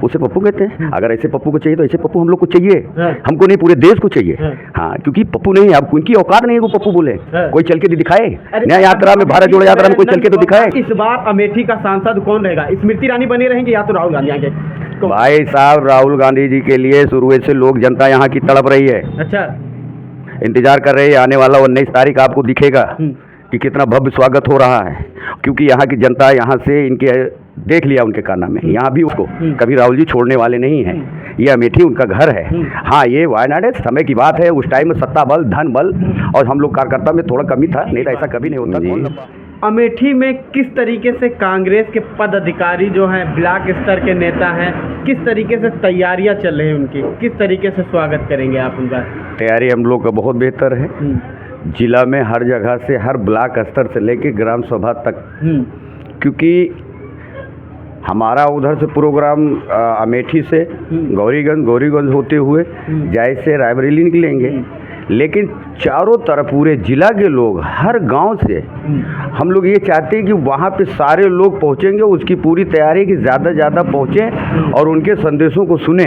पप्पू से पप्पू कहते हैं। अगर ऐसे पप्पू को चाहिए तो ऐसे पप्पू हम लोग को चाहिए, हमको नहीं पूरे देश को चाहिए। हाँ, क्योंकि पप्पू नहीं, अब उनकी औकात नहीं है वो पप्पू बोले। कोई चल के दिखाए न्याय यात्रा में, भारत जोड़ो यात्रा में कोई चल के तो दिखाए। इस बार अमेठी का सांसद कौन रहेगा? स्मृति ईरानी बने रहेंगे या तो राहुल गांधी आएंगे? भाई साहब, राहुल गांधी जी के लिए शुरू से लोग, जनता यहाँ की तड़प रही है। अच्छा, इंतजार कर रही है। आने वाला 19 तारीख आपको दिखेगा कि कितना भव्य स्वागत हो रहा है, क्योंकि यहाँ की जनता यहाँ से इनके देख लिया उनके कारनामे। यहाँ भी उसको कभी राहुल जी छोड़ने वाले नहीं हैं। ये अमेठी उनका घर है। हाँ, ये वायनाड है, समय की बात है। उस टाइम में सत्ता बल, धन बल और हम लोग कार्यकर्ता में थोड़ा कमी था, नहीं तो ऐसा कभी नहीं होता जी। अमेठी में किस तरीके से कांग्रेस के पदाधिकारी जो हैं, ब्लॉक स्तर के नेता हैं, किस तरीके से तैयारियां चल रही हैं उनकी, किस तरीके से स्वागत करेंगे आप उनका? तैयारी हम लोग का बहुत बेहतर है। जिला में हर जगह से, हर ब्लॉक स्तर से लेके ग्राम सभा तक, क्योंकि हमारा उधर से प्रोग्राम अमेठी से गौरीगंज होते हुए जैसे रायबरेली निकलेंगे, लेकिन चारों तरफ पूरे जिला के लोग, हर गांव से हम लोग ये चाहते हैं कि वहाँ पे सारे लोग पहुँचेंगे। उसकी पूरी तैयारी कि ज़्यादा से ज़्यादा पहुँचें और उनके संदेशों को सुने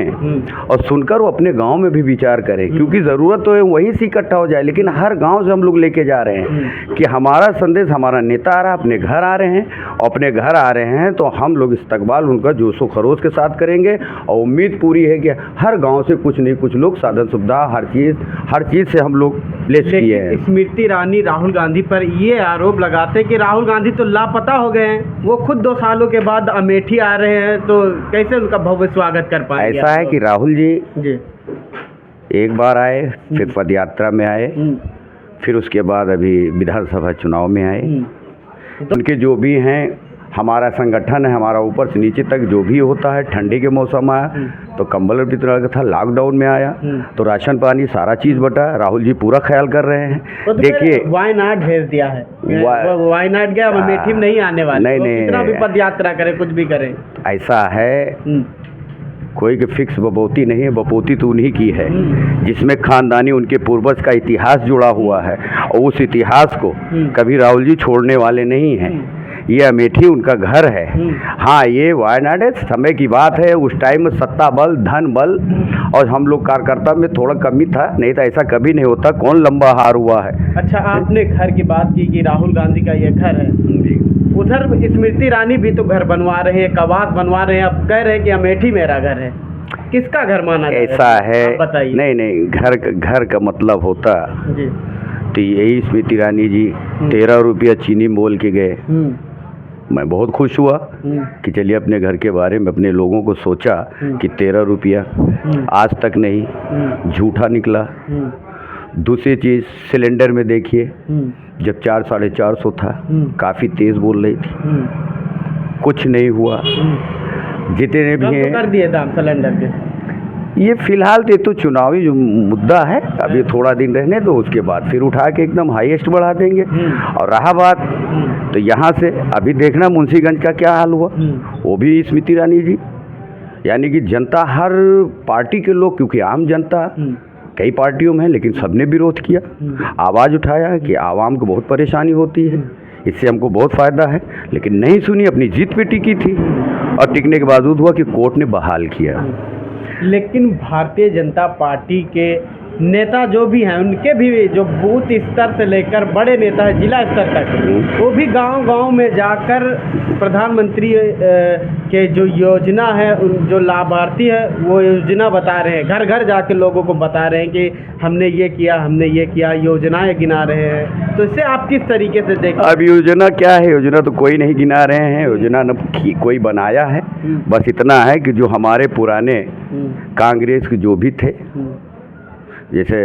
और सुनकर वो अपने गांव में भी विचार करें, क्योंकि ज़रूरत तो है वहीं से इकट्ठा हो जाए, लेकिन हर गांव से हम लोग लेके जा रहे हैं कि हमारा संदेश, हमारा नेता आ रहा है, अपने घर आ रहे हैं, अपने घर आ रहे हैं तो हम लोग इस्तकबाल उनका जोशो खरोश के साथ करेंगे। और उम्मीद पूरी है कि हर गाँव से कुछ नहीं कुछ लोग, साधन सुविधा, हर चीज़ से हम लोग प्लेस किए हैं। स्मृति ईरानी राहुल गांधी पर ये आरोप लगाते कि राहुल गांधी तो लापता हो गए हैं, वो खुद 2 सालों के बाद अमेठी आ रहे हैं, तो कैसे उनका भव्य स्वागत कर पाएंगे? ऐसा है कि राहुल जी एक बार आए, फिर पद यात्रा में आए, फिर उसके बाद अभी विधानसभा चुनाव में आए। उनके जो भी हैं, हमारा संगठन है, हमारा ऊपर से नीचे तक जो भी होता है, ठंडी के मौसम आया तो कंबल वितरण था, लॉकडाउन में आया तो राशन पानी सारा चीज़ बटा। राहुल जी पूरा ख्याल कर रहे हैं। तो देखिए, वायनाड भेज दिया है, वायनाड गया, अमेठी में नहीं आने वाले। नहीं, कितना भी पद यात्रा करे, कुछ भी करें, ऐसा है कोई के फिक्स बपोती नहीं है। बपोती तो उन्हीं की है जिसमें खानदानी उनके पूर्वज का इतिहास जुड़ा हुआ है, और उस इतिहास को कभी राहुल जी छोड़ने वाले नहीं हैं। ये अमेठी उनका घर है। हाँ, ये वायनाड है, समय की बात है। उस टाइम में सत्ता बल, धन बल और हम लोग कार्यकर्ता में थोड़ा कमी था, नहीं तो ऐसा कभी नहीं होता। कौन लंबा हार हुआ है। अच्छा, आपने घर की बात की कि राहुल गांधी का ये घर है, उधर स्मृति ईरानी भी तो घर बनवा रहे हैं, कवास बनवा रहे हैं, अब कह रहे हैं कि अमेठी मेरा घर है। किसका घर माना ऐसा है? बताइए। नहीं, घर का मतलब होता जी। तो यही स्मृति ईरानी जी 13 रुपया चीनी मोल के गए। मैं बहुत खुश हुआ कि चलिए अपने घर के बारे में अपने लोगों को सोचा कि 13 रुपया आज तक नहीं, झूठा निकला। दूसरी चीज़, सिलेंडर में देखिए, जब 400-450 था, काफ़ी तेज़ बोल रही थी, कुछ नहीं हुआ। जितने भी हैं कर दिए दाम सिलेंडर के। ये फिलहाल तो चुनावी जो मुद्दा है, अभी थोड़ा दिन रहने दो, उसके बाद फिर उठा के एकदम हाईएस्ट बढ़ा देंगे। और रहा बात तो यहाँ से अभी देखना मुंशीगंज का क्या हाल हुआ, वो भी स्मृति ईरानी जी, यानी कि जनता, हर पार्टी के लोग, क्योंकि आम जनता कई पार्टियों में है, लेकिन सबने विरोध किया, आवाज़ उठाया कि आवाम को बहुत परेशानी होती है, इससे हमको बहुत फ़ायदा है, लेकिन नहीं सुनी, अपनी जीत पे टिकी थी। और टिकने के बावजूद हुआ कि कोर्ट ने बहाल किया। लेकिन भारतीय जनता पार्टी के नेता जो भी हैं, उनके भी जो बूथ स्तर से लेकर बड़े नेता है जिला स्तर तक, वो भी गांव-गांव में जाकर प्रधानमंत्री के जो योजना है, जो लाभार्थी है, वो योजना बता रहे हैं, घर घर जाके लोगों को बता रहे हैं कि हमने ये किया, योजनाएं गिना रहे हैं। तो इससे आप किस तरीके से देखें? अब योजना क्या है? योजना तो कोई नहीं गिना रहे हैं, योजना न कोई बनाया है। बस इतना है कि जो हमारे पुराने कांग्रेस के जो भी थे, जैसे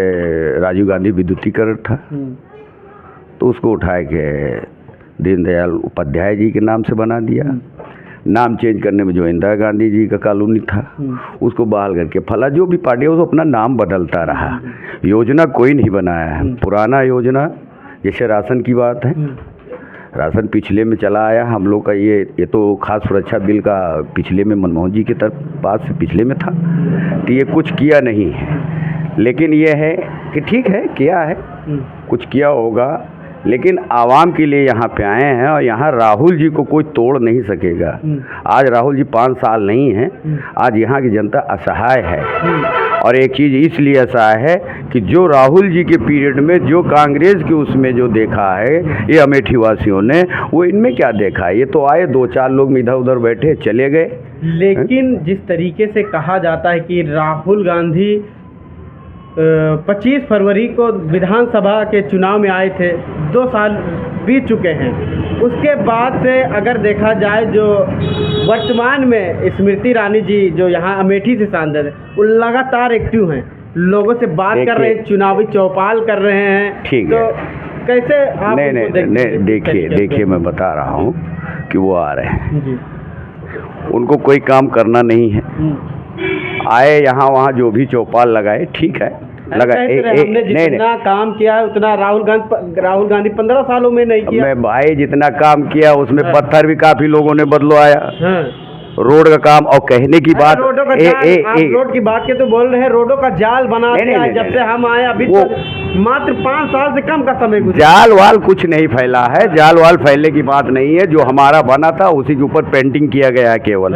राजीव गांधी विद्युतीकरण था, तो उसको उठा के दीनदयाल उपाध्याय जी के नाम से बना दिया। नाम चेंज करने में जो इंदिरा गांधी जी का कॉलोनी था, उसको बहाल करके फला जो भी पार्टी है वो अपना नाम बदलता रहा। योजना कोई नहीं बनाया है। पुराना योजना, जैसे राशन की बात है, राशन पिछले में चला आया हम लोग का। ये तो खास सुरक्षा बिल का पिछले में मनमोहन जी के पास से पिछले में था, तो ये कुछ किया नहीं है। लेकिन ये है कि ठीक है, किया है, कुछ किया होगा, लेकिन आवाम के लिए यहाँ पे आए हैं और यहाँ राहुल जी को कोई तोड़ नहीं सकेगा। आज राहुल जी 5 साल नहीं हैं, आज यहाँ की जनता असहाय है। और एक चीज़ इसलिए असहाय है कि जो राहुल जी के पीरियड में जो कांग्रेस के उसमें जो देखा है ये अमेठी वासियों ने, वो इनमें क्या देखा है? ये तो आए 2-4 लोग इधर उधर बैठे चले गए। लेकिन जिस तरीके से कहा जाता है कि राहुल गांधी 25 फरवरी को विधानसभा के चुनाव में आए थे, 2 साल बीत चुके हैं। उसके बाद से अगर देखा जाए जो वर्तमान में स्मृति ईरानी जी जो यहाँ अमेठी से सांसद है, वो लगातार एक्टिव हैं, लोगों से बात कर रहे हैं, चुनावी चौपाल कर रहे हैं। ठीक तो है। कैसे आप नहीं, देखिए मैं बता रहा हूँ कि वो आ रहे हैं जी। उनको कोई काम करना नहीं है, आए यहाँ वहाँ जो भी चौपाल लगाए, ठीक है लगा। हमने जितना काम किया है उतना राहुल गांधी 15 सालों में नहीं किया। मैं भाई जितना काम किया उसमें पत्थर भी काफी लोगों ने बदलवाया। रोड का काम और कहने की बात, रोड की बात के तो बोल रहे हैं, रोडों का जाल बना दिया है जब से हम आए, अभी वो मात्र 5 साल से कम का समय गुजरा। जाल वाल कुछ नहीं फैला है, जाल वाल फैलने की बात नहीं है। जो हमारा बना था उसी के ऊपर पेंटिंग किया गया है केवल।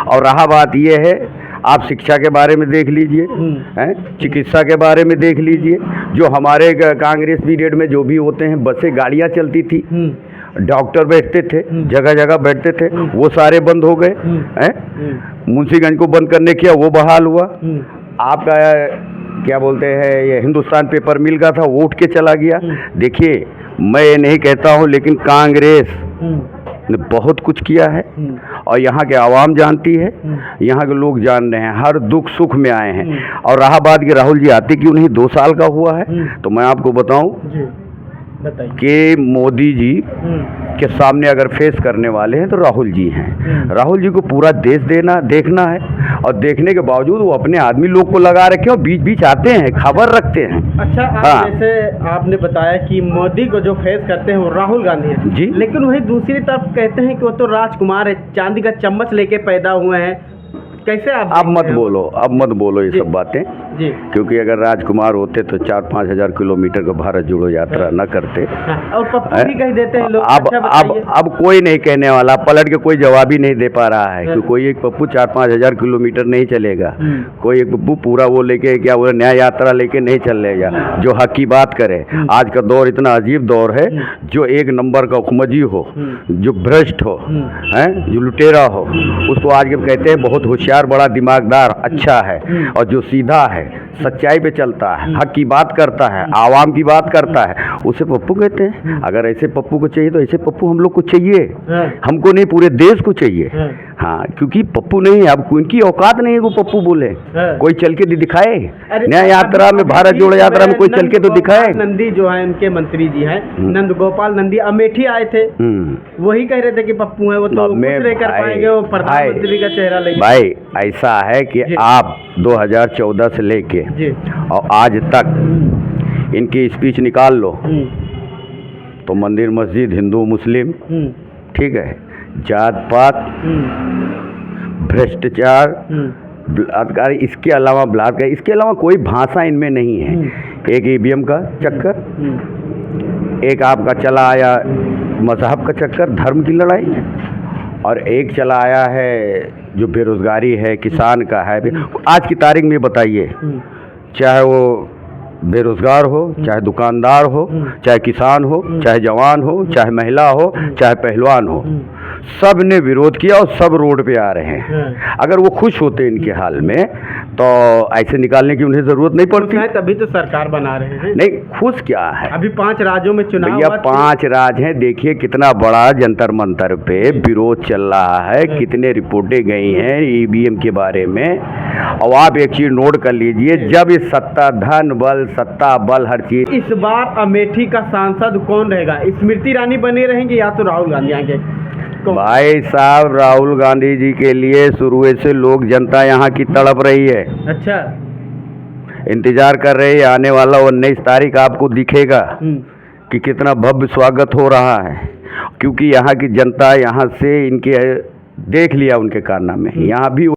और रहा बात ये है, आप शिक्षा के बारे में देख लीजिए, हैं, चिकित्सा के बारे में देख लीजिए। जो हमारे कांग्रेस पीरियड में जो भी होते हैं, बसें गाड़ियाँ चलती थी, डॉक्टर बैठते थे, जगह जगह बैठते थे, वो सारे बंद हो गए हैं। मुंशीगंज को बंद करने किया, वो बहाल हुआ। आपका क्या बोलते हैं ये हिंदुस्तान पेपर मिल का था, वो उठ के चला गया। देखिए मैं ये नहीं कहता हूँ, लेकिन कांग्रेस ने बहुत कुछ किया है और यहाँ के आवाम जानती है, यहाँ के लोग जान रहे हैं, हर दुख सुख में आए हैं। और रहा बात कि राहुल जी आते क्यों नहीं, 2 साल का हुआ है, तो मैं आपको बताऊं कि मोदी जी के सामने अगर फेस करने वाले हैं तो राहुल जी हैं। राहुल जी को पूरा देश देखना है और देखने के बावजूद वो अपने आदमी लोग को लगा रखे और बीच बीच आते हैं, खबर रखते हैं। अच्छा, जैसे आपने बताया कि मोदी को जो फेस करते हैं वो राहुल गांधी है जी, लेकिन वही दूसरी तरफ कहते हैं कि वो तो राजकुमार है, चांदी का चम्मच लेके पैदा हुए हैं। कैसे आप अब मत बोलो ये सब बातें जी। क्योंकि अगर राजकुमार होते तो 4-5 हज़ार किलोमीटर का भारत जोड़ो यात्रा न करते। और पप्पू भी कह देते हैं लोग। अब कोई नहीं कहने वाला, पलट के कोई जवाब ही नहीं दे पा रहा है कि कोई एक पप्पू 4-5 हज़ार किलोमीटर नहीं चलेगा। कोई एक पप्पू पूरा वो लेके क्या बोले न्याय यात्रा लेके नहीं चलेगा जो हक की बात करे। आज का दौर इतना अजीब दौर है, जो 1 नंबर का हुक्मजी हो, जो भ्रष्ट हो, जो लुटेरा हो, उसको आज के कहते हैं बहुत होशियार, बड़ा दिमागदार, अच्छा है और जो सीधा है, सच्चाई पे चलता है, हक की बात करता है, आवाम की बात करता है, उसे पप्पू कहते हैं। अगर ऐसे पप्पू को चाहिए तो ऐसे पप्पू हम लोग को चाहिए, हमको नहीं पूरे देश को चाहिए। हाँ, क्योंकि पप्पू नहीं है, अब इनकी औकात नहीं है वो पप्पू बोले। कोई चल के दिखाए न्याय यात्रा में, भारत जोड़ो यात्रा में कोई चल के तो दिखाए। नंदी जो है उनके मंत्री जी हैं, नंद गोपाल नंदी अमेठी आए थे, वही कह रहे थे कि पप्पू है, वो तो कुछ नहीं कर पाएंगे, वो प्रधानमंत्री का चेहरा लेंगे। भाई ऐसा है कि आप 2014 से लेके और आज तक इनकी स्पीच निकाल लो तो मंदिर मस्जिद, हिंदू मुस्लिम, ठीक है, जात पात, भ्रष्टाचार, बलात्कार, इसके अलावा कोई भाषा इनमें नहीं है। एक ईवीएम का चक्कर, एक आपका चला आया मजहब का चक्कर, धर्म की लड़ाई, और एक चला आया है जो बेरोजगारी है, किसान का है। आज की तारीख में बताइए, चाहे वो बेरोजगार हो, चाहे दुकानदार हो, चाहे किसान हो, चाहे जवान हो, चाहे महिला हो, चाहे पहलवान हो, सब ने विरोध किया और सब रोड पे आ रहे हैं। अगर वो खुश होते इनके हाल में तो ऐसे निकालने की उन्हें जरूरत नहीं पड़ती। तभी तो सरकार बना रहे हैं। नहीं, खुश क्या है, अभी 5 राज्यों में चुनाव, भैया 5 राज्य हैं। देखिए कितना बड़ा जंतर मंतर पे विरोध चल रहा है, कितने रिपोर्टें गई हैं ईवीएम के बारे में। और आप एक चीज नोट कर लीजिए, जब इस सत्ता, धन बल, सत्ता बल, हर चीज। इस बार अमेठी का सांसद कौन रहेगा? स्मृति ईरानी बनी रहेंगी या तो राहुल गांधी आएंगे? भाई साहब, राहुल गांधी जी के लिए शुरू से लोग, जनता यहाँ की तड़प रही है। अच्छा, इंतजार कर रहे हैं, आने वाला 19 तारीख आपको दिखेगा कि कितना भव्य स्वागत हो रहा है। क्योंकि यहाँ की जनता यहाँ से इनके देख लिया उनके कारनामे, यहाँ भी